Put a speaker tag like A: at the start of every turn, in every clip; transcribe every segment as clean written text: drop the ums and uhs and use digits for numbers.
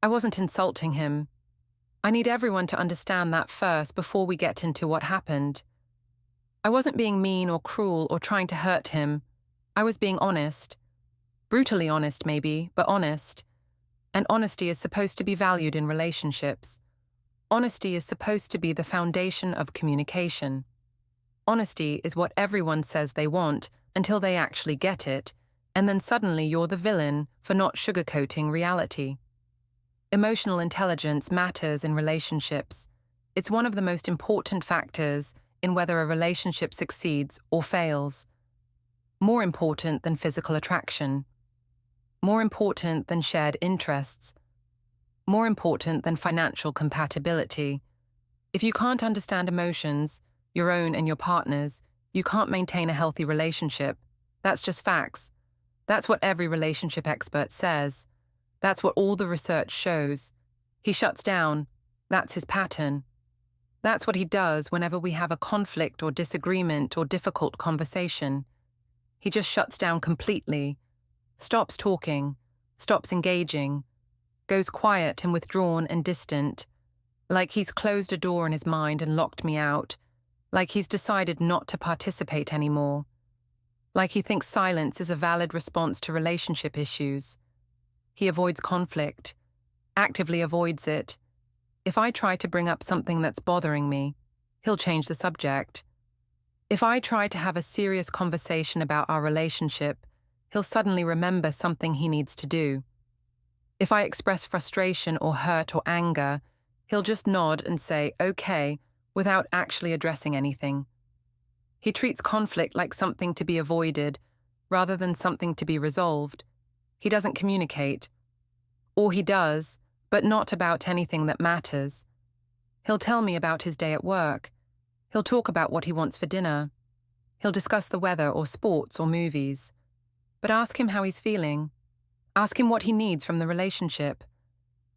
A: I wasn't insulting him. I need everyone to understand that first before we get into what happened. I wasn't being mean or cruel or trying to hurt him. I was being honest. Brutally honest, maybe, but honest. And honesty is supposed to be valued in relationships. Honesty is supposed to be the foundation of communication. Honesty is what everyone says they want until they actually get it, and then suddenly you're the villain for not sugarcoating reality. Emotional intelligence matters in relationships. It's one of the most important factors in whether a relationship succeeds or fails. More important than physical attraction. More important than shared interests. More important than financial compatibility. If you can't understand emotions, your own and your partner's, you can't maintain a healthy relationship. That's just facts. That's what every relationship expert says. That's what all the research shows. He shuts down. That's his pattern. That's what he does whenever we have a conflict or disagreement or difficult conversation. He just shuts down completely, stops talking, stops engaging, goes quiet and withdrawn and distant, like he's closed a door in his mind and locked me out, like he's decided not to participate anymore, like he thinks silence is a valid response to relationship issues. He avoids conflict, actively avoids it. If I try to bring up something that's bothering me, he'll change the subject. If I try to have a serious conversation about our relationship, he'll suddenly remember something he needs to do. If I express frustration or hurt or anger, he'll just nod and say, okay, without actually addressing anything. He treats conflict like something to be avoided, rather than something to be resolved. He doesn't communicate. Or he does, but not about anything that matters. He'll tell me about his day at work. He'll talk about what he wants for dinner. He'll discuss the weather or sports or movies. But ask him how he's feeling. Ask him what he needs from the relationship.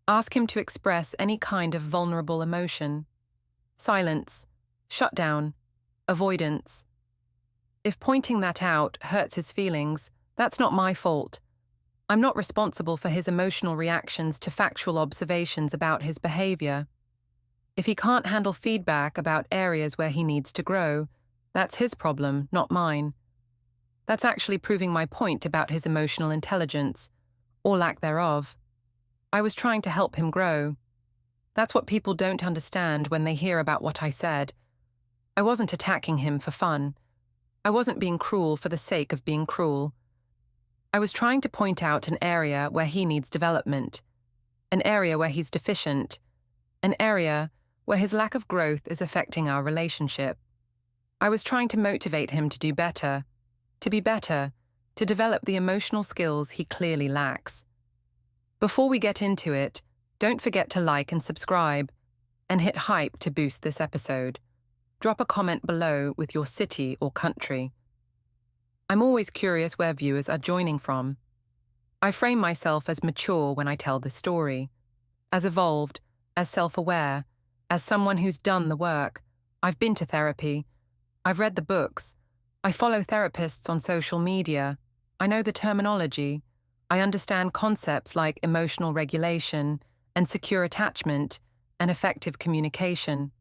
A: Ask him to express any kind of vulnerable emotion. Silence, shutdown, avoidance. If pointing that out hurts his feelings, that's not my fault. I'm not responsible for his emotional reactions to factual observations about his behavior. If he can't handle feedback about areas where he needs to grow, that's his problem, not mine. That's actually proving my point about his emotional intelligence, or lack thereof. I was trying to help him grow. That's what people don't understand when they hear about what I said. I wasn't attacking him for fun. I wasn't being cruel for the sake of being cruel. I was trying to point out an area where he needs development, an area where he's deficient, an area where his lack of growth is affecting our relationship. I was trying to motivate him to do better, to be better, to develop the emotional skills he clearly lacks. Before we get into it, don't forget to like and subscribe, and hit hype to boost this episode. Drop a comment below with your city or country. I'm always curious where viewers are joining from. I frame myself as mature when I tell this story, as evolved, as self-aware, as someone who's done the work. I've been to therapy. I've read the books. I follow therapists on social media. I know the terminology. I understand concepts like emotional regulation and secure attachment and effective communication.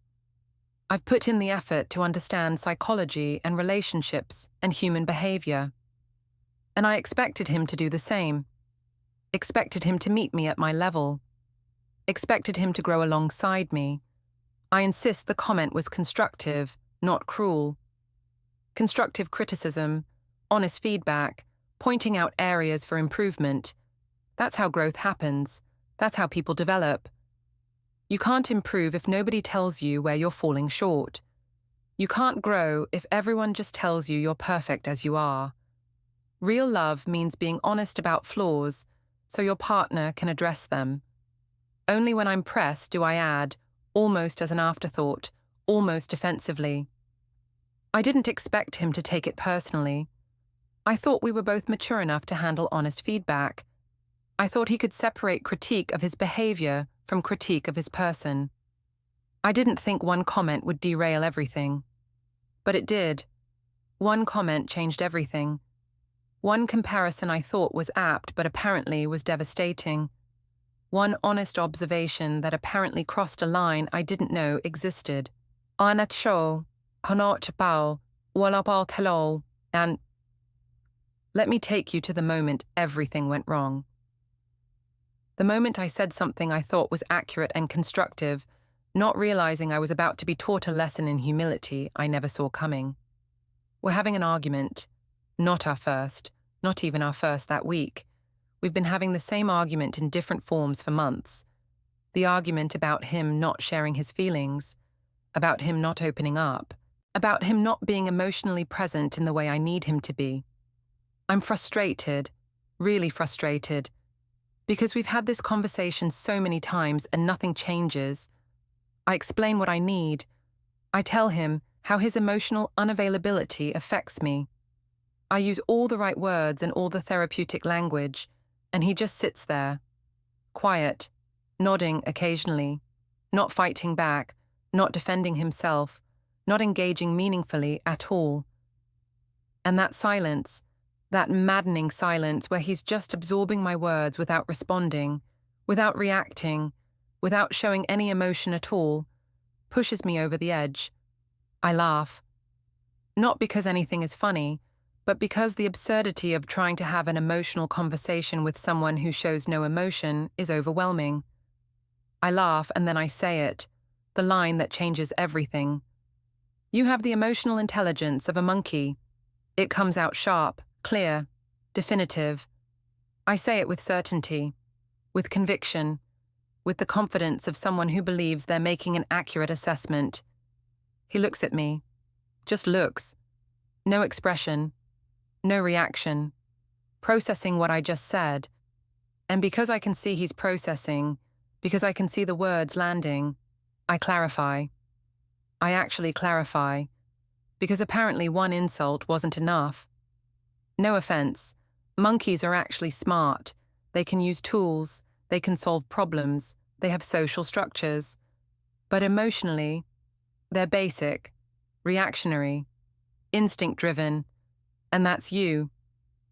A: I've put in the effort to understand psychology and relationships and human behavior. And I expected him to do the same. Expected him to meet me at my level. Expected him to grow alongside me. I insist the comment was constructive, not cruel. Constructive criticism, honest feedback, pointing out areas for improvement. That's how growth happens. That's how people develop. You can't improve if nobody tells you where you're falling short. You can't grow if everyone just tells you you're perfect as you are. Real love means being honest about flaws so your partner can address them. Only when I'm pressed do I add, almost as an afterthought, almost defensively. I didn't expect him to take it personally. I thought we were both mature enough to handle honest feedback. I thought he could separate critique of his behavior from critique of his person. I didn't think one comment would derail everything. But it did. One comment changed everything. One comparison I thought was apt but apparently was devastating. One honest observation that apparently crossed a line I didn't know existed. Anat show, hanot bao, walabal telo, and let me take you to the moment everything went wrong. The moment I said something I thought was accurate and constructive, not realizing I was about to be taught a lesson in humility I never saw coming. We're having an argument. Not our first, not even our first that week. We've been having the same argument in different forms for months. The argument about him not sharing his feelings, about him not opening up, about him not being emotionally present in the way I need him to be. I'm frustrated, really frustrated, because we've had this conversation so many times and nothing changes. I explain what I need. I tell him how his emotional unavailability affects me. I use all the right words and all the therapeutic language, and he just sits there, quiet, nodding occasionally, not fighting back, not defending himself, not engaging meaningfully at all. And that silence, that maddening silence where he's just absorbing my words without responding, without reacting, without showing any emotion at all, pushes me over the edge. I laugh. Not because anything is funny, but because the absurdity of trying to have an emotional conversation with someone who shows no emotion is overwhelming. I laugh and then I say it, the line that changes everything. You have the emotional intelligence of a monkey. It comes out sharp, clear, definitive. I say it with certainty, with conviction, with the confidence of someone who believes they're making an accurate assessment. He looks at me, just looks, no expression, no reaction, processing what I just said. And because I can see he's processing, because I can see the words landing, I clarify. I actually clarify, because apparently one insult wasn't enough. No offense, monkeys are actually smart. They can use tools, they can solve problems, they have social structures. But emotionally, they're basic, reactionary, instinct-driven, and that's you.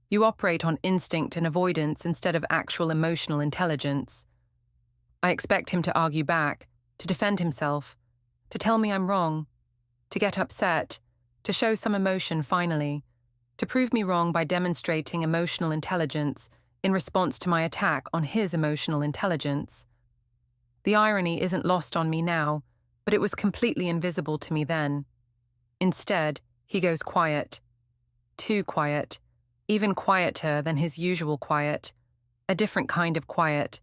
A: You operate on instinct and avoidance instead of actual emotional intelligence. I expect him to argue back, to defend himself, to tell me I'm wrong, to get upset, to show some emotion finally, to prove me wrong by demonstrating emotional intelligence in response to my attack on his emotional intelligence. The irony isn't lost on me now, but it was completely invisible to me then. Instead, he goes quiet. Too quiet, even quieter than his usual quiet, a different kind of quiet.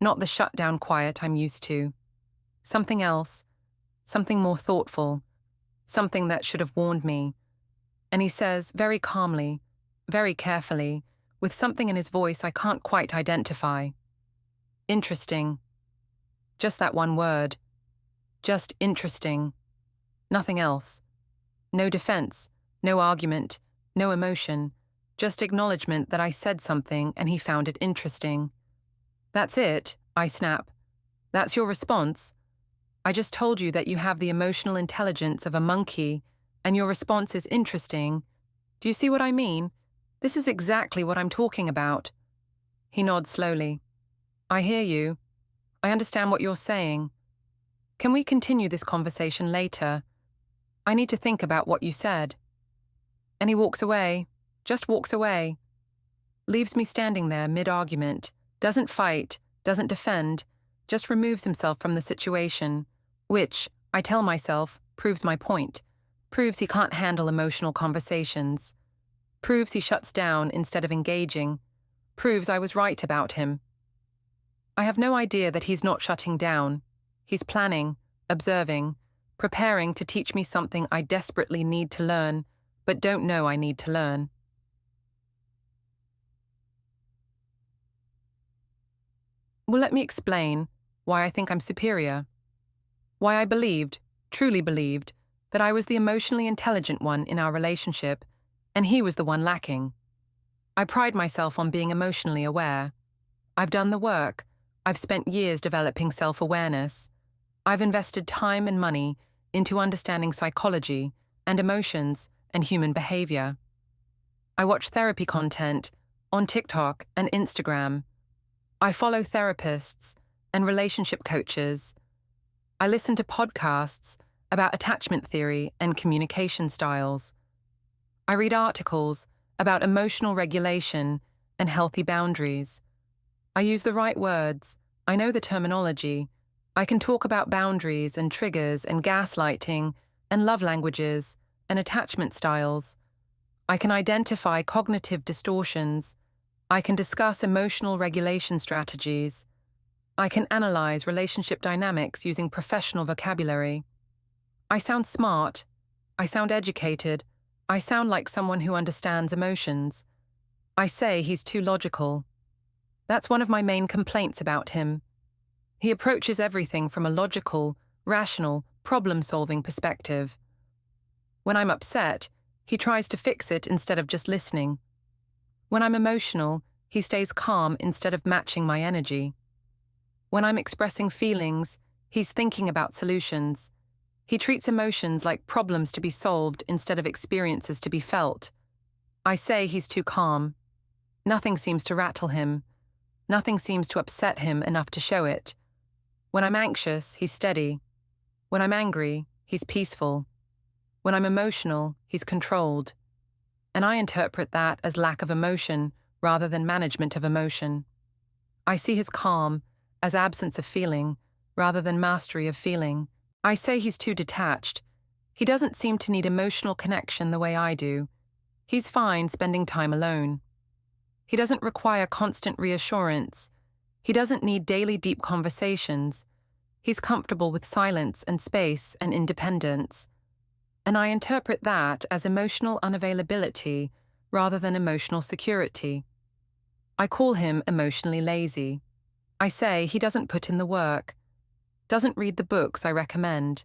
A: Not the shutdown quiet I'm used to. Something else, something more thoughtful, something that should have warned me. And he says, very calmly, very carefully, with something in his voice I can't quite identify. Interesting. Just that one word. Just interesting. Nothing else. No defense. No argument, no emotion, just acknowledgement that I said something and he found it interesting. That's it, I snap. That's your response? I just told you that you have the emotional intelligence of a monkey, and your response is interesting. Do you see what I mean? This is exactly what I'm talking about. He nods slowly. I hear you. I understand what you're saying. Can we continue this conversation later? I need to think about what you said. And he walks away, just walks away. Leaves me standing there mid-argument, doesn't fight, doesn't defend, just removes himself from the situation, which, I tell myself, proves my point, proves he can't handle emotional conversations, proves he shuts down instead of engaging, proves I was right about him. I have no idea that he's not shutting down. He's planning, observing, preparing to teach me something I desperately need to learn, but don't know I need to learn. Well, let me explain why I think I'm superior. Why I believed, truly believed, that I was the emotionally intelligent one in our relationship, and he was the one lacking. I pride myself on being emotionally aware. I've done the work. I've spent years developing self-awareness. I've invested time and money into understanding psychology and emotions and human behavior. I watch therapy content on TikTok and Instagram. I follow therapists and relationship coaches. I listen to podcasts about attachment theory and communication styles. I read articles about emotional regulation and healthy boundaries. I use the right words. I know the terminology. I can talk about boundaries and triggers and gaslighting and love languages and attachment styles. I can identify cognitive distortions. I can discuss emotional regulation strategies. I can analyze relationship dynamics using professional vocabulary. I sound smart. I sound educated. I sound like someone who understands emotions. I say he's too logical. That's one of my main complaints about him. He approaches everything from a logical, rational, problem-solving perspective. When I'm upset, he tries to fix it instead of just listening. When I'm emotional, he stays calm instead of matching my energy. When I'm expressing feelings, he's thinking about solutions. He treats emotions like problems to be solved instead of experiences to be felt. I say he's too calm. Nothing seems to rattle him. Nothing seems to upset him enough to show it. When I'm anxious, he's steady. When I'm angry, he's peaceful. When I'm emotional, he's controlled. And I interpret that as lack of emotion rather than management of emotion. I see his calm as absence of feeling rather than mastery of feeling. I say he's too detached. He doesn't seem to need emotional connection the way I do. He's fine spending time alone. He doesn't require constant reassurance. He doesn't need daily deep conversations. He's comfortable with silence and space and independence. And I interpret that as emotional unavailability rather than emotional security. I call him emotionally lazy. I say he doesn't put in the work, doesn't read the books I recommend,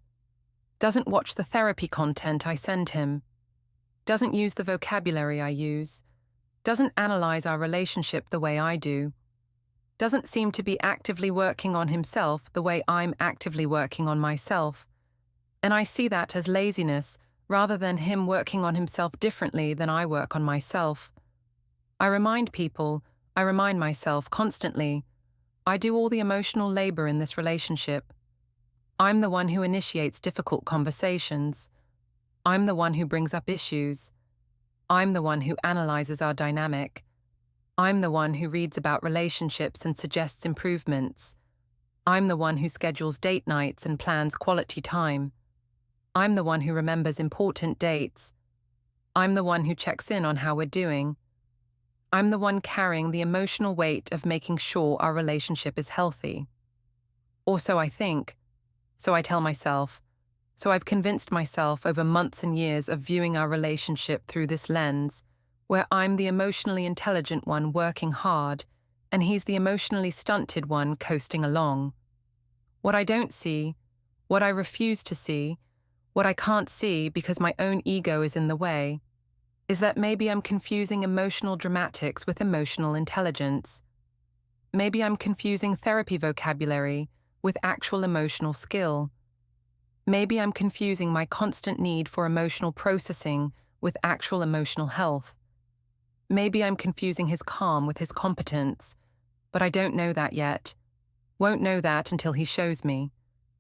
A: doesn't watch the therapy content I send him, doesn't use the vocabulary I use, doesn't analyze our relationship the way I do, doesn't seem to be actively working on himself the way I'm actively working on myself. And I see that as laziness rather than him working on himself differently than I work on myself. I remind myself constantly, I do all the emotional labor in this relationship. I'm the one who initiates difficult conversations. I'm the one who brings up issues. I'm the one who analyzes our dynamic. I'm the one who reads about relationships and suggests improvements. I'm the one who schedules date nights and plans quality time. I'm the one who remembers important dates. I'm the one who checks in on how we're doing. I'm the one carrying the emotional weight of making sure our relationship is healthy. Or so I think. So I tell myself. So I've convinced myself over months and years of viewing our relationship through this lens, where I'm the emotionally intelligent one working hard, and he's the emotionally stunted one coasting along. What I don't see, what I refuse to see, what I can't see because my own ego is in the way, is that maybe I'm confusing emotional dramatics with emotional intelligence. Maybe I'm confusing therapy vocabulary with actual emotional skill. Maybe I'm confusing my constant need for emotional processing with actual emotional health. Maybe I'm confusing his calm with his competence, but I don't know that yet. Won't know that until he shows me,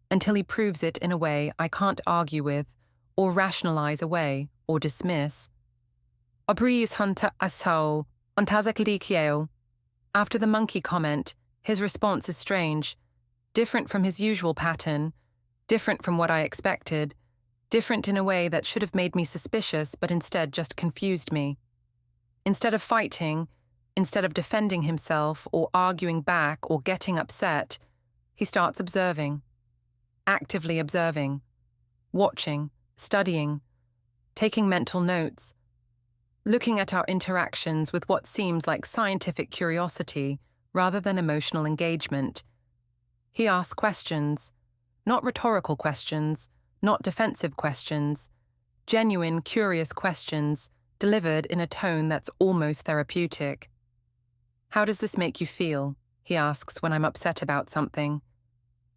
A: until he proves it in a way I can't argue with, or rationalize away, or dismiss. Abris hunter asho, ontazaklikieo. After the monkey comment, his response is strange, different from his usual pattern, different from what I expected, different in a way that should have made me suspicious but instead just confused me. Instead of fighting, instead of defending himself or arguing back or getting upset, he starts observing, actively observing, watching, studying, taking mental notes, looking at our interactions with what seems like scientific curiosity rather than emotional engagement. He asks questions, not rhetorical questions, not defensive questions, genuine, curious questions delivered in a tone that's almost therapeutic. How does this make you feel? He asks when I'm upset about something.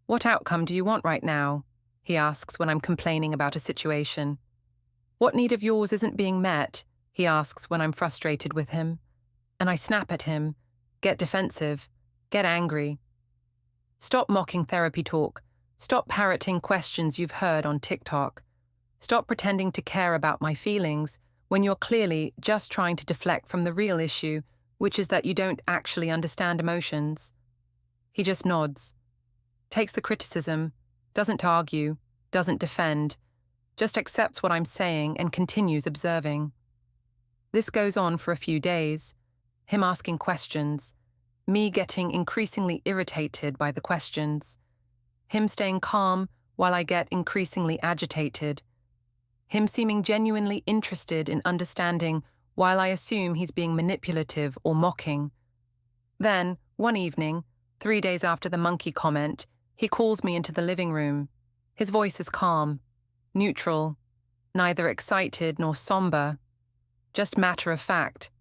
A: What outcome do you want right now? He asks when I'm complaining about a situation. What need of yours isn't being met? He asks when I'm frustrated with him. And I snap at him, get defensive, Get angry. Stop mocking therapy talk. Stop parroting questions you've heard on TikTok. Stop pretending to care about my feelings when you're clearly just trying to deflect from the real issue, which is that you don't actually understand emotions. He just nods, takes the criticism, doesn't argue, doesn't defend, just accepts what I'm saying and continues observing. This goes on for a few days, him asking questions, me getting increasingly irritated by the questions, him staying calm while I get increasingly agitated, him seeming genuinely interested in understanding while I assume he's being manipulative or mocking. Then, one evening, 3 days after the monkey comment, he calls me into the living room. His voice is calm, neutral, neither excited nor somber, just matter of fact.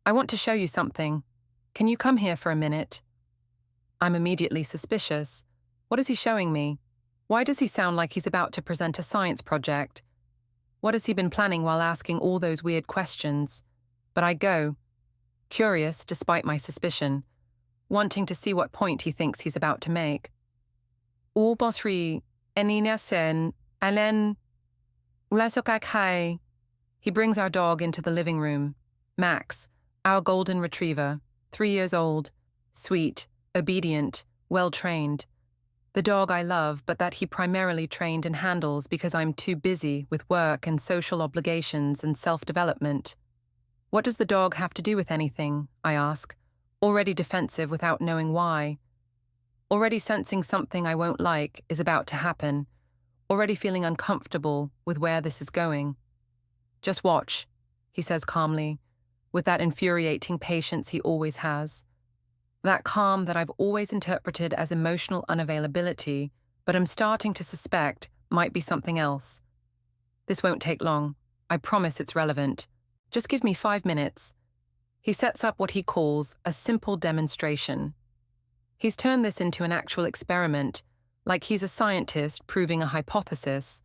A: I want to show you something. Can you come here for a minute? I'm immediately suspicious. What is he showing me? Why does he sound like he's about to present a science project? What has he been planning while asking all those weird questions? But I go, curious despite my suspicion, wanting to see what point he thinks he's about to make. O bosri, enina sen, alen, ulasokakai. He brings our dog into the living room. Max, our golden retriever, 3 years old, sweet, obedient, well-trained. The dog I love, but that he primarily trained and handles because I'm too busy with work and social obligations and self-development. What does the dog have to do with anything, I ask, already defensive without knowing why. Already sensing something I won't like is about to happen, already feeling uncomfortable with where this is going. Just watch, he says calmly, with that infuriating patience he always has. That calm that I've always interpreted as emotional unavailability, but am starting to suspect might be something else. This won't take long. I promise it's relevant. Just give me 5 minutes. He sets up what he calls a simple demonstration. He's turned this into an actual experiment, like he's a scientist proving a hypothesis,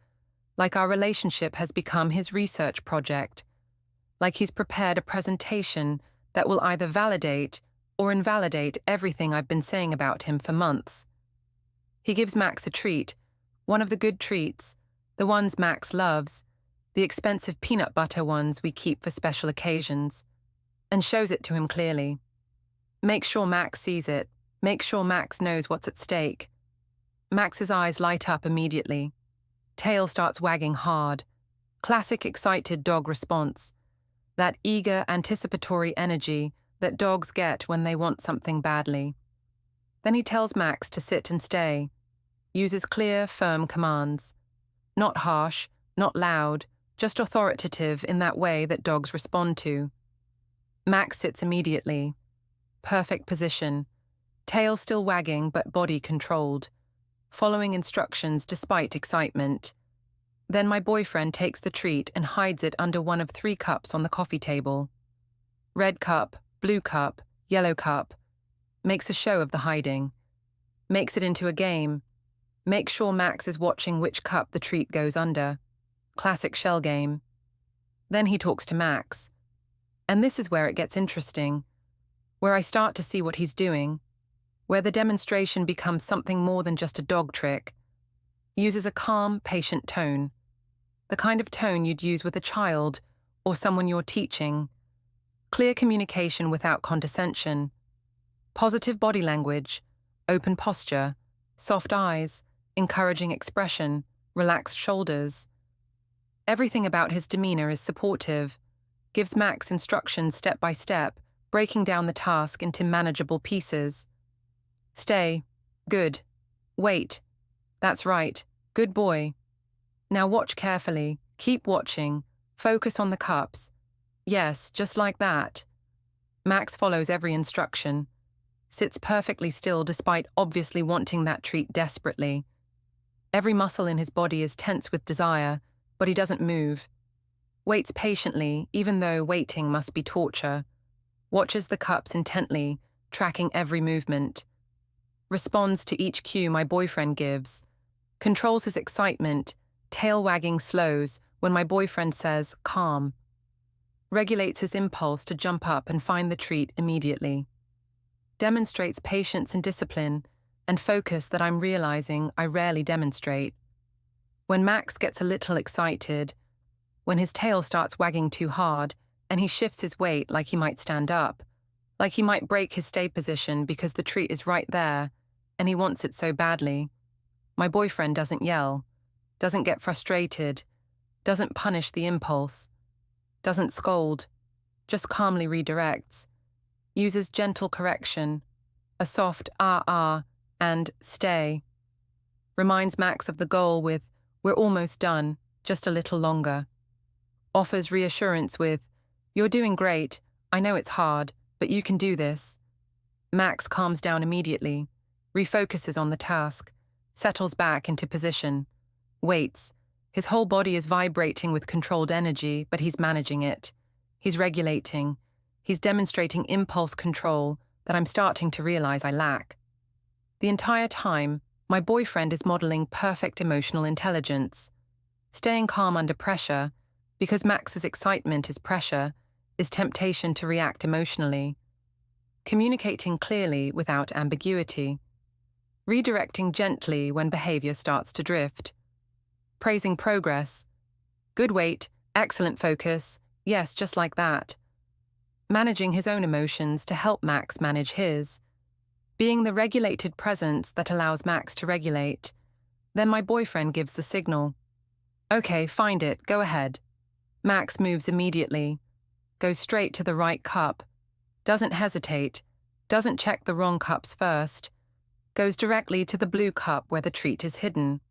A: like our relationship has become his research project, like he's prepared a presentation that will either validate or invalidate everything I've been saying about him for months. He gives Max a treat, one of the good treats, the ones Max loves, the expensive peanut butter ones we keep for special occasions, and shows it to him clearly. Make sure Max sees it, make sure Max knows what's at stake. Max's eyes light up immediately. Tail starts wagging hard. Classic excited dog response. That eager, anticipatory energy that dogs get when they want something badly. Then he tells Max to sit and stay, uses clear, firm commands. Not harsh, not loud, just authoritative in that way that dogs respond to. Max sits immediately. Perfect position. Tail still wagging but body controlled. Following instructions despite excitement. Then my boyfriend takes the treat and hides it under one of 3 cups on the coffee table. Red cup, blue cup, yellow cup. Makes a show of the hiding. Makes it into a game. Makes sure Max is watching which cup the treat goes under. Classic shell game. Then he talks to Max. And this is where it gets interesting. Where I start to see what he's doing. Where the demonstration becomes something more than just a dog trick. Uses a calm, patient tone. The kind of tone you'd use with a child or someone you're teaching. Clear communication without condescension. Positive body language, open posture, soft eyes, encouraging expression, relaxed shoulders. Everything about his demeanor is supportive, gives Max instructions step by step, breaking down the task into manageable pieces. Stay. Good. Wait. That's right. Good boy. Now watch carefully. Keep watching. Focus on the cups. Yes, just like that. Max follows every instruction. Sits perfectly still despite obviously wanting that treat desperately. Every muscle in his body is tense with desire, but he doesn't move. Waits patiently, even though waiting must be torture. Watches the cups intently, tracking every movement. Responds to each cue my boyfriend gives. Controls his excitement, tail wagging slows when my boyfriend says, calm. Regulates his impulse to jump up and find the treat immediately. demonstrates patience and discipline, and focus that I'm realizing I rarely demonstrate. When Max gets a little excited, when his tail starts wagging too hard, and he shifts his weight like he might stand up, like he might break his stay position because the treat is right there, and he wants it so badly, my boyfriend doesn't yell, doesn't get frustrated, doesn't punish the impulse, doesn't scold, just calmly redirects, uses gentle correction, a soft and stay, reminds Max of the goal with, we're almost done, just a little longer, offers reassurance with, you're doing great, I know it's hard, but you can do this. Max calms down immediately, refocuses on the task, settles back into position, waits. His whole body is vibrating with controlled energy, but he's managing it. He's regulating. He's demonstrating impulse control that I'm starting to realize I lack. The entire time, my boyfriend is modeling perfect emotional intelligence. Staying calm under pressure, because Max's excitement is pressure, is temptation to react emotionally. Communicating clearly without ambiguity. Redirecting gently when behavior starts to drift. Praising progress. Good weight, excellent focus, yes, just like that. Managing his own emotions to help Max manage his. Being the regulated presence that allows Max to regulate. Then my boyfriend gives the signal. Okay, find it, go ahead. Max moves immediately. Goes straight to the right cup. Doesn't hesitate. Doesn't check the wrong cups first. Goes directly to the blue cup where the treat is hidden.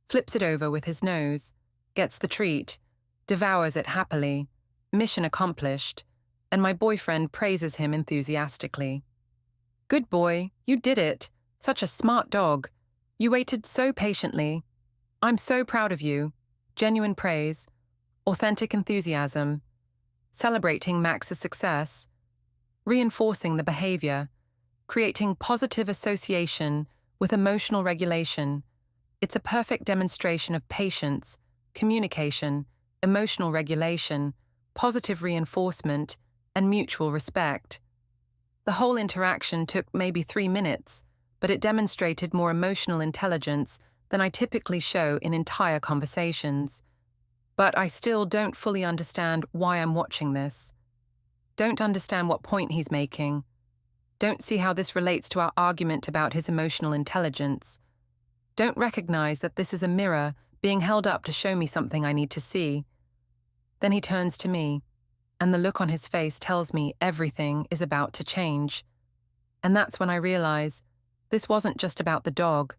A: Flips it over with his nose. Gets the treat. Devours it happily. Mission accomplished. And my boyfriend praises him enthusiastically. Good boy, you did it. Such a smart dog. You waited so patiently. I'm so proud of you. Genuine praise. Authentic enthusiasm. Celebrating Max's success. Reinforcing the behavior. Creating positive association with emotional regulation. It's a perfect demonstration of patience, communication, emotional regulation, positive reinforcement, and mutual respect. The whole interaction took maybe 3 minutes, but it demonstrated more emotional intelligence than I typically show in entire conversations. But I still don't fully understand why I'm watching this. Don't understand what point he's making. Don't see how this relates to our argument about his emotional intelligence. Don't recognize that this is a mirror being held up to show me something I need to see. Then he turns to me, and the look on his face tells me everything is about to change. And that's when I realize this wasn't just about the dog.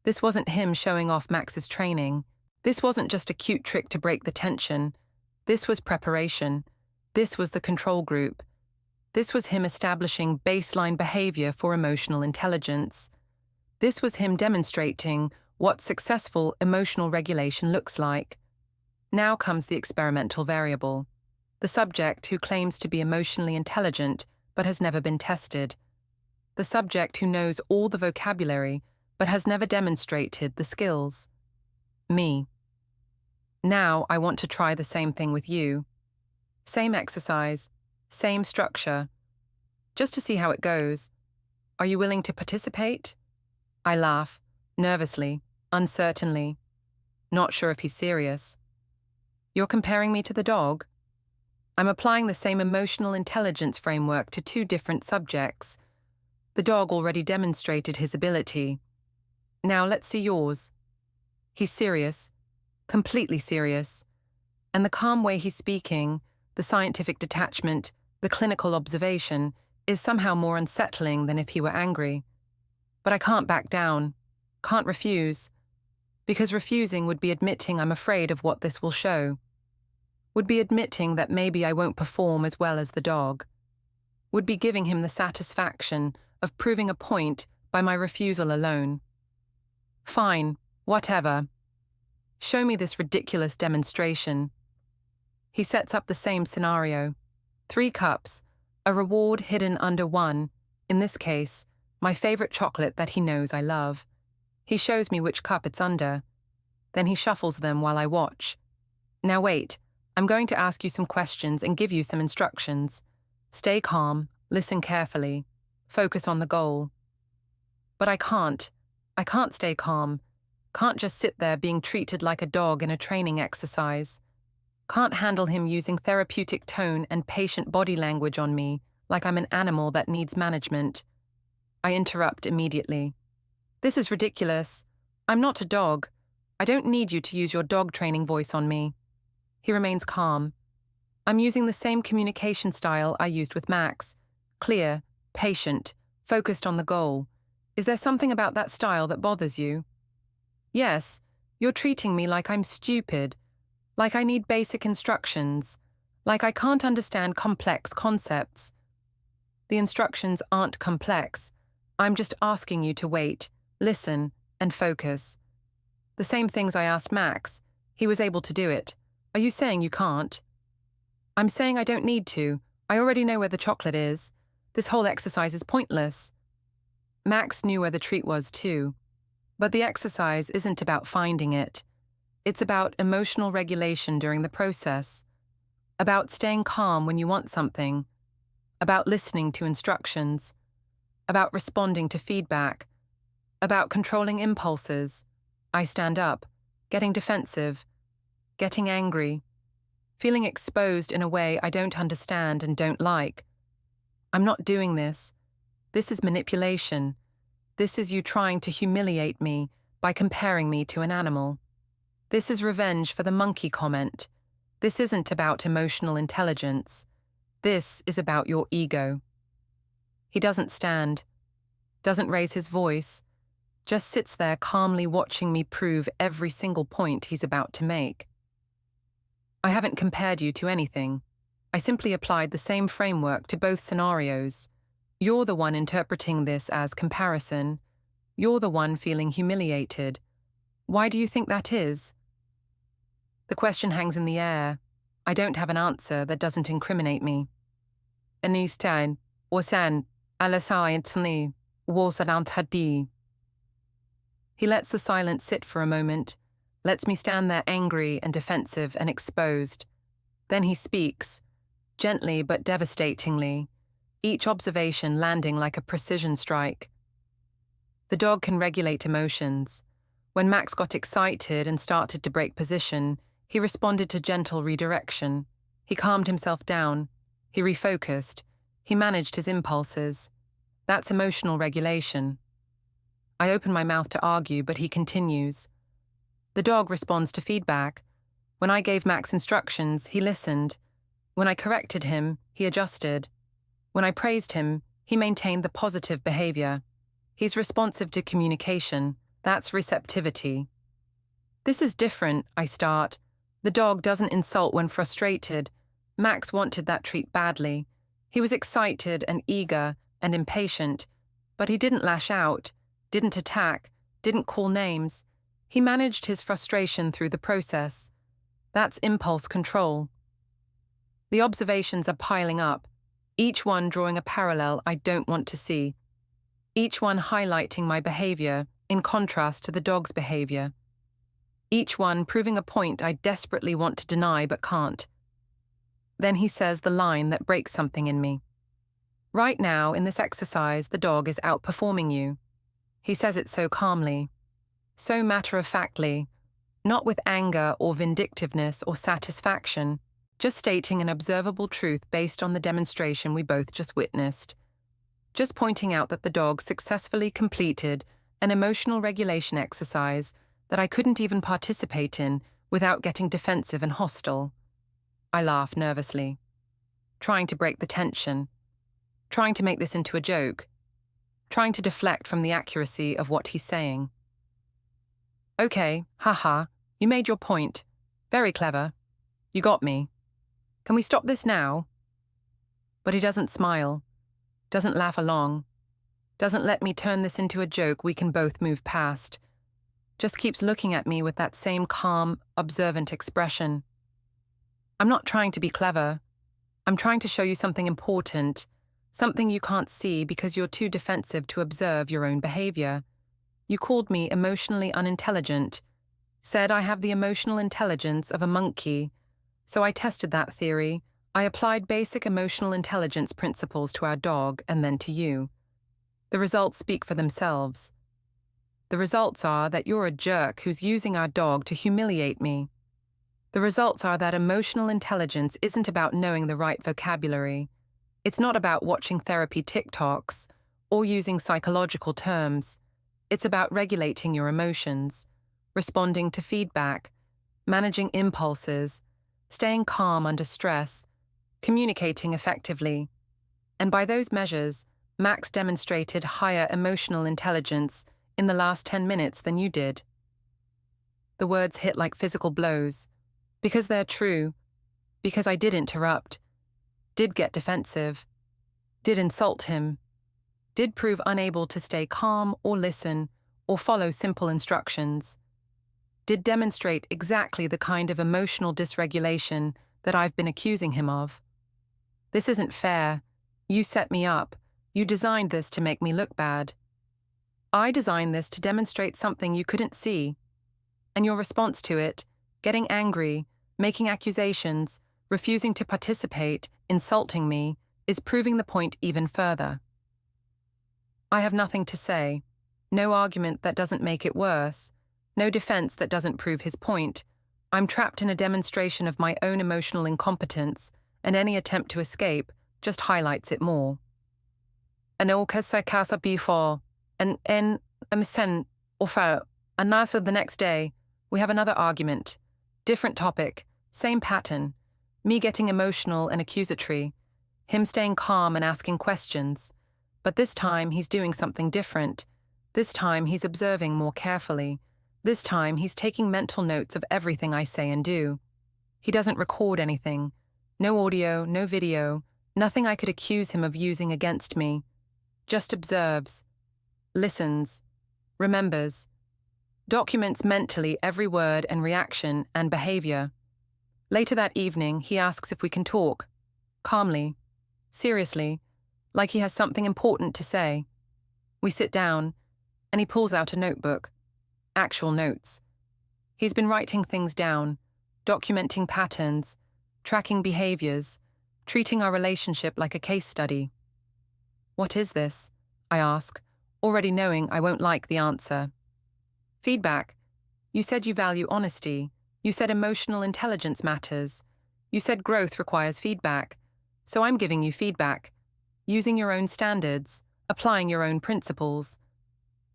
A: This wasn't him showing off Max's training. This wasn't just a cute trick to break the tension. This was preparation. This was the control group. This was him establishing baseline behavior for emotional intelligence. This was him demonstrating what successful emotional regulation looks like. Now comes the experimental variable. The subject who claims to be emotionally intelligent but has never been tested. The subject who knows all the vocabulary but has never demonstrated the skills. Me. Now I want to try the same thing with you. Same exercise, same structure. Just to see how it goes. Are you willing to participate? I laugh, nervously, uncertainly. Not sure if he's serious. You're comparing me to the dog? I'm applying the same emotional intelligence framework to 2 different subjects. The dog already demonstrated his ability. Now let's see yours. He's serious, completely serious. And the calm way he's speaking, the scientific detachment, the clinical observation, is somehow more unsettling than if he were angry. But I can't back down, can't refuse, because refusing would be admitting I'm afraid of what this will show. Would be admitting that maybe I won't perform as well as the dog. Would be giving him the satisfaction of proving a point by my refusal alone. Fine, whatever. Show me this ridiculous demonstration. He sets up the same scenario. 3 cups, a reward hidden under one, in this case, my favorite chocolate that he knows I love. He shows me which cup it's under. Then he shuffles them while I watch. Now wait, I'm going to ask you some questions and give you some instructions. Stay calm, listen carefully. focus on the goal. But I can't. I can't stay calm. Can't just sit there being treated like a dog in a training exercise. Can't handle him using therapeutic tone and patient body language on me like I'm an animal that needs management. I interrupt immediately. This is ridiculous. I'm not a dog. I don't need you to use your dog training voice on me. He remains calm. I'm using the same communication style I used with Max. Clear, patient, focused on the goal. Is there something about that style that bothers you? Yes, you're treating me like I'm stupid, like I need basic instructions, like I can't understand complex concepts. The instructions aren't complex. I'm just asking you to wait, listen, and focus. The same things I asked Max. He was able to do it. Are you saying you can't? I'm saying I don't need to. I already know where the chocolate is. This whole exercise is pointless. Max knew where the treat was too. But the exercise isn't about finding it. It's about emotional regulation during the process. About staying calm when you want something. About listening to instructions. About responding to feedback. About controlling impulses. I stand up, getting defensive, getting angry, feeling exposed in a way I don't understand and don't like. I'm not doing this. This is manipulation. This is you trying to humiliate me by comparing me to an animal. This is revenge for the monkey comment. This isn't about emotional intelligence. This is about your ego. He doesn't stand, doesn't raise his voice, just sits there calmly watching me prove every single point he's about to make. I haven't compared you to anything. I simply applied the same framework to both scenarios. You're the one interpreting this as comparison. You're the one feeling humiliated. Why do you think that is? The question hangs in the air. I don't have an answer that doesn't incriminate me. Anistan, Wasan, Alasai, Wasanantadi. He lets the silence sit for a moment, lets me stand there angry and defensive and exposed. Then he speaks, gently but devastatingly, each observation landing like a precision strike. The dog can regulate emotions. When Max got excited and started to break position, he responded to gentle redirection. He calmed himself down. He refocused. He managed his impulses. That's emotional regulation. I open my mouth to argue, but he continues. The dog responds to feedback. When I gave Max instructions, he listened. When I corrected him, he adjusted. When I praised him, he maintained the positive behavior. He's responsive to communication. That's receptivity. This is different, I start. The dog doesn't insult when frustrated. Max wanted that treat badly. He was excited and eager and impatient, but he didn't lash out, didn't attack, didn't call names. He managed his frustration through the process. That's impulse control. The observations are piling up, each one drawing a parallel I don't want to see. Each one highlighting my behavior in contrast to the dog's behavior. Each one proving a point I desperately want to deny but can't. Then he says the line that breaks something in me. Right now, in this exercise, the dog is outperforming you. He says it so calmly, so matter-of-factly, not with anger or vindictiveness or satisfaction, just stating an observable truth based on the demonstration we both just witnessed. Just pointing out that the dog successfully completed an emotional regulation exercise that I couldn't even participate in without getting defensive and hostile. I laugh nervously, trying to break the tension, trying to make this into a joke, trying to deflect from the accuracy of what he's saying. Okay, haha, you made your point. Very clever. You got me. Can we stop this now? But he doesn't smile, doesn't laugh along, doesn't let me turn this into a joke we can both move past. Just keeps looking at me with that same calm, observant expression. I'm not trying to be clever. I'm trying to show you something important, something you can't see because you're too defensive to observe your own behavior. You called me emotionally unintelligent, said I have the emotional intelligence of a monkey. So I tested that theory. I applied basic emotional intelligence principles to our dog and then to you. The results speak for themselves. The results are that you're a jerk who's using our dog to humiliate me. The results are that emotional intelligence isn't about knowing the right vocabulary. It's not about watching therapy TikToks or using psychological terms. It's about regulating your emotions, responding to feedback, managing impulses, staying calm under stress, communicating effectively. And by those measures, Max demonstrated higher emotional intelligence in the last 10 minutes than you did. The words hit like physical blows, because they're true, because I did interrupt, did get defensive, did insult him, did prove unable to stay calm or listen or follow simple instructions, did demonstrate exactly the kind of emotional dysregulation that I've been accusing him of. This isn't fair. You set me up. You designed this to make me look bad. I designed this to demonstrate something you couldn't see. And your response to it, getting angry, making accusations, refusing to participate, insulting me, is proving the point even further. I have nothing to say, no argument that doesn't make it worse, no defense that doesn't prove his point. I'm trapped in a demonstration of my own emotional incompetence, and any attempt to escape just highlights it more. Ano kasi casa before, and sen offer, and now the next day, we have another argument. Different topic, same pattern. Me getting emotional and accusatory, him staying calm and asking questions. But this time he's doing something different. This time he's observing more carefully. This time he's taking mental notes of everything I say and do. He doesn't record anything. No audio, no video, nothing I could accuse him of using against me. Just observes, listens, remembers, documents mentally every word and reaction and behavior. Later that evening, he asks if we can talk, calmly, seriously, like he has something important to say. We sit down, and he pulls out a notebook, actual notes. He's been writing things down, documenting patterns, tracking behaviors, treating our relationship like a case study. What is this? I ask, already knowing I won't like the answer. Feedback. You said you value honesty. You said emotional intelligence matters. You said growth requires feedback. So I'm giving you feedback, using your own standards, applying your own principles.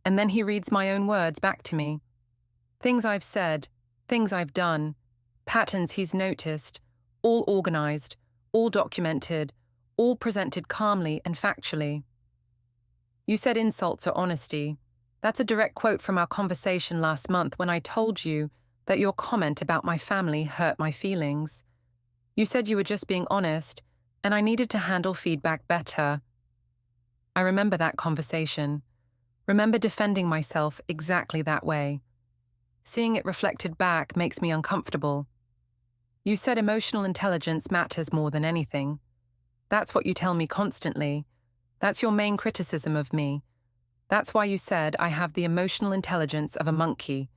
A: And then he reads my own words back to me. Things I've said, things I've done, patterns he's noticed, all organized, all documented, all presented calmly and factually. You said insults are honesty. That's a direct quote from our conversation last month when I told you that your comment about my family hurt my feelings. You said you were just being honest, and I needed to handle feedback better. I remember that conversation. Remember defending myself exactly that way. Seeing it reflected back makes me uncomfortable. You said emotional intelligence matters more than anything. That's what you tell me constantly. That's your main criticism of me. That's why you said I have the emotional intelligence of a monkey.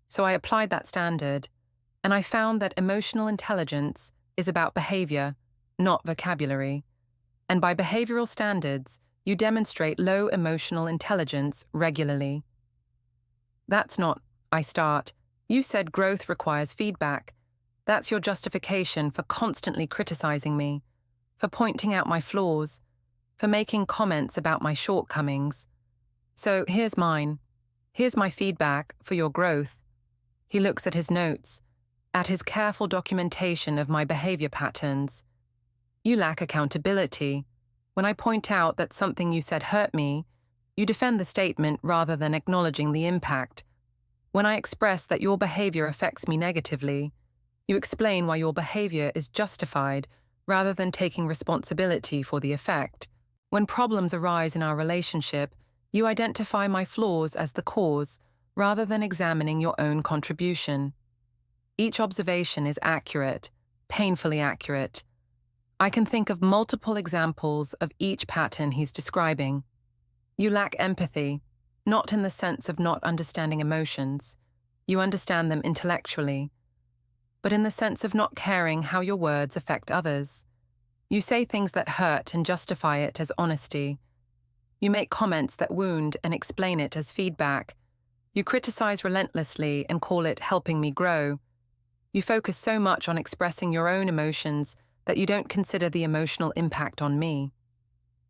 A: So I applied that standard, and I found that emotional intelligence is about behavior, not vocabulary. And by behavioral standards, you demonstrate low emotional intelligence regularly. That's not, I start. You said growth requires feedback. That's your justification for constantly criticizing me, for pointing out my flaws, for making comments about my shortcomings. So here's mine. Here's my feedback for your growth. He looks at his notes, at his careful documentation of my behavior patterns. You lack accountability. When I point out that something you said hurt me, you defend the statement rather than acknowledging the impact. When I express that your behavior affects me negatively, you explain why your behavior is justified rather than taking responsibility for the effect. When problems arise in our relationship, you identify my flaws as the cause rather than examining your own contribution. Each observation is accurate, painfully accurate. I can think of multiple examples of each pattern he's describing. You lack empathy, not in the sense of not understanding emotions. You understand them intellectually, but in the sense of not caring how your words affect others. You say things that hurt and justify it as honesty. You make comments that wound and explain it as feedback. You criticize relentlessly and call it helping me grow. You focus so much on expressing your own emotions that you don't consider the emotional impact on me.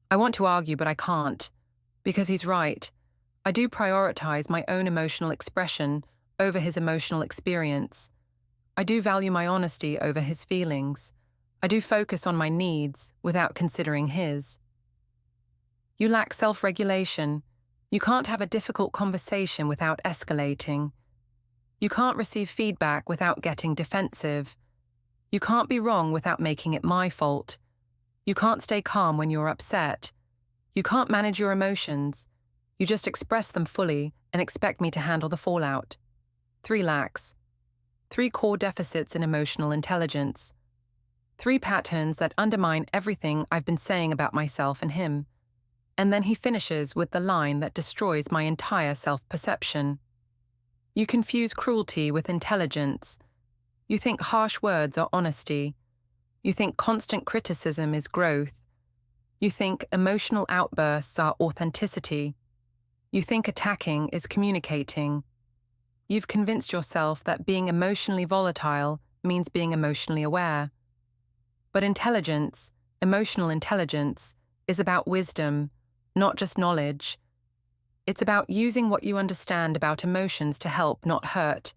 A: I want to argue, but I can't. Because he's right. I do prioritize my own emotional expression over his emotional experience. I do value my honesty over his feelings. I do focus on my needs without considering his. You lack self-regulation. You can't have a difficult conversation without escalating. You can't receive feedback without getting defensive. You can't be wrong without making it my fault. You can't stay calm when you're upset. You can't manage your emotions. You just express them fully and expect me to handle the fallout. 3 lacks. 3 core deficits in emotional intelligence. 3 patterns that undermine everything I've been saying about myself and him. And then he finishes with the line that destroys my entire self-perception. You confuse cruelty with intelligence. You think harsh words are honesty. You think constant criticism is growth. You think emotional outbursts are authenticity. You think attacking is communicating. You've convinced yourself that being emotionally volatile means being emotionally aware. But intelligence, emotional intelligence, is about wisdom, not just knowledge. It's about using what you understand about emotions to help, not hurt.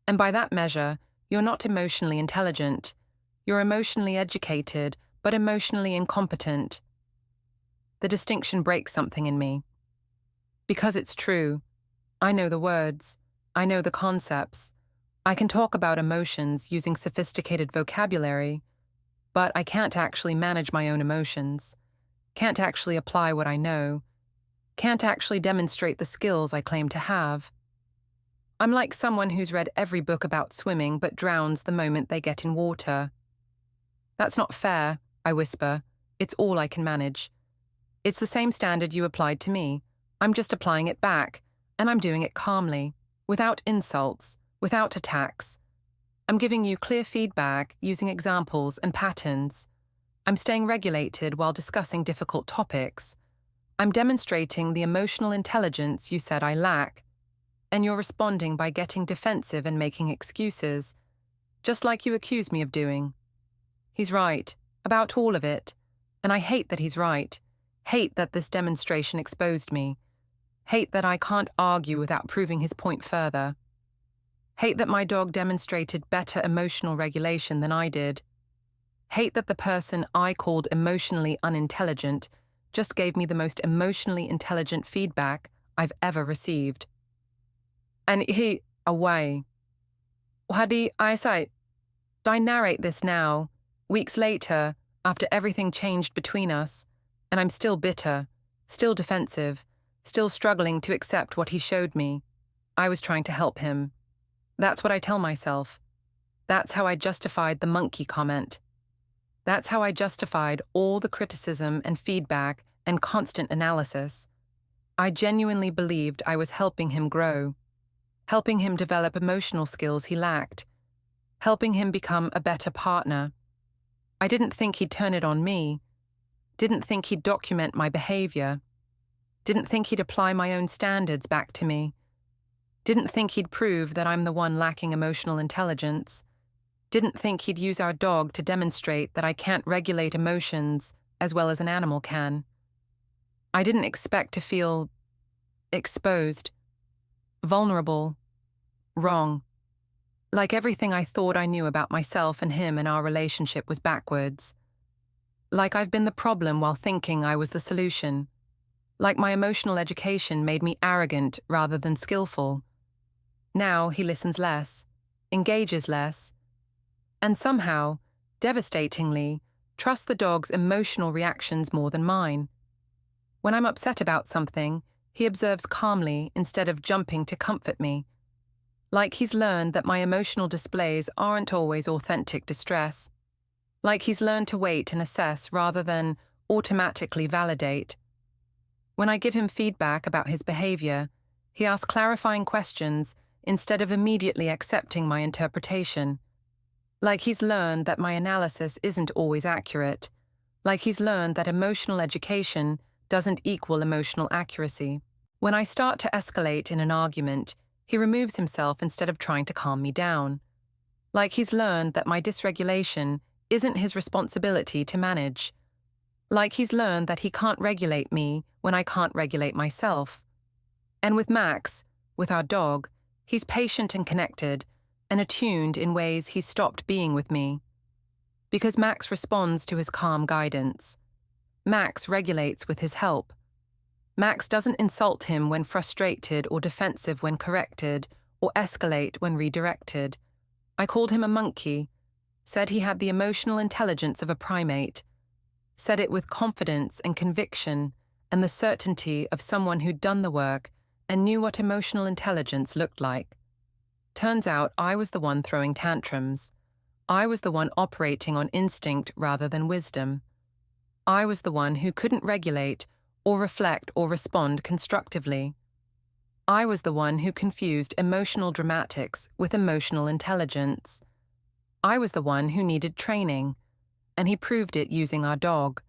A: And by that measure, you're not emotionally intelligent. You're emotionally educated, but emotionally incompetent. The distinction breaks something in me. Because it's true. I know the words. I know the concepts. I can talk about emotions using sophisticated vocabulary, but I can't actually manage my own emotions. Can't actually apply what I know. Can't actually demonstrate the skills I claim to have. I'm like someone who's read every book about swimming but drowns the moment they get in water. That's not fair, I whisper. It's all I can manage. It's the same standard you applied to me. I'm just applying it back, and I'm doing it calmly, without insults, without attacks. I'm giving you clear feedback using examples and patterns. I'm staying regulated while discussing difficult topics. I'm demonstrating the emotional intelligence you said I lack, and you're responding by getting defensive and making excuses, just like you accuse me of doing. He's right, about all of it, and I hate that he's right. Hate that this demonstration exposed me. Hate that I can't argue without proving his point further. Hate that my dog demonstrated better emotional regulation than I did. Hate that the person I called emotionally unintelligent just gave me the most emotionally intelligent feedback I've ever received. And away. Hadi eyesight. I narrate this now, weeks later, after everything changed between us, and I'm still bitter, still defensive, still struggling to accept what he showed me. I was trying to help him. That's what I tell myself. That's how I justified the monkey comment. That's how I justified all the criticism and feedback and constant analysis. I genuinely believed I was helping him grow, helping him develop emotional skills he lacked, helping him become a better partner. I didn't think he'd turn it on me, didn't think he'd document my behavior, didn't think he'd apply my own standards back to me, didn't think he'd prove that I'm the one lacking emotional intelligence, didn't think he'd use our dog to demonstrate that I can't regulate emotions as well as an animal can. I didn't expect to feel exposed, vulnerable, wrong. Like everything I thought I knew about myself and him and our relationship was backwards. Like I've been the problem while thinking I was the solution. Like my emotional education made me arrogant rather than skillful. Now he listens less, engages less, and somehow, devastatingly, trusts the dog's emotional reactions more than mine. When I'm upset about something, he observes calmly instead of jumping to comfort me. Like he's learned that my emotional displays aren't always authentic distress. Like he's learned to wait and assess rather than automatically validate. When I give him feedback about his behavior, he asks clarifying questions instead of immediately accepting my interpretation. Like he's learned that my analysis isn't always accurate. Like he's learned that emotional education doesn't equal emotional accuracy. When I start to escalate in an argument, he removes himself instead of trying to calm me down. Like he's learned that my dysregulation isn't his responsibility to manage. Like he's learned that he can't regulate me when I can't regulate myself. And with Max, with our dog, he's patient and connected, and attuned in ways he's stopped being with me. Because Max responds to his calm guidance. Max regulates with his help. Max doesn't insult him when frustrated or defensive when corrected, or escalate when redirected. I called him a monkey, said he had the emotional intelligence of a primate, said it with confidence and conviction and the certainty of someone who'd done the work and knew what emotional intelligence looked like. Turns out I was the one throwing tantrums. I was the one operating on instinct rather than wisdom. I was the one who couldn't regulate or reflect or respond constructively. I was the one who confused emotional dramatics with emotional intelligence. I was the one who needed training, and he proved it using our dog.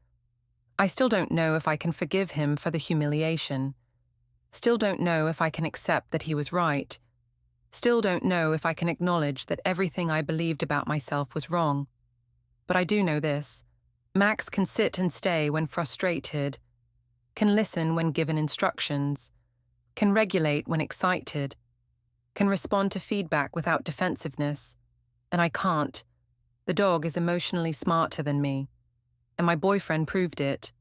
A: I still don't know if I can forgive him for the humiliation. Still don't know if I can accept that he was right. Still don't know if I can acknowledge that everything I believed about myself was wrong. But I do know this. Max can sit and stay when frustrated, can listen when given instructions, can regulate when excited, can respond to feedback without defensiveness. And I can't. The dog is emotionally smarter than me. And my boyfriend proved it.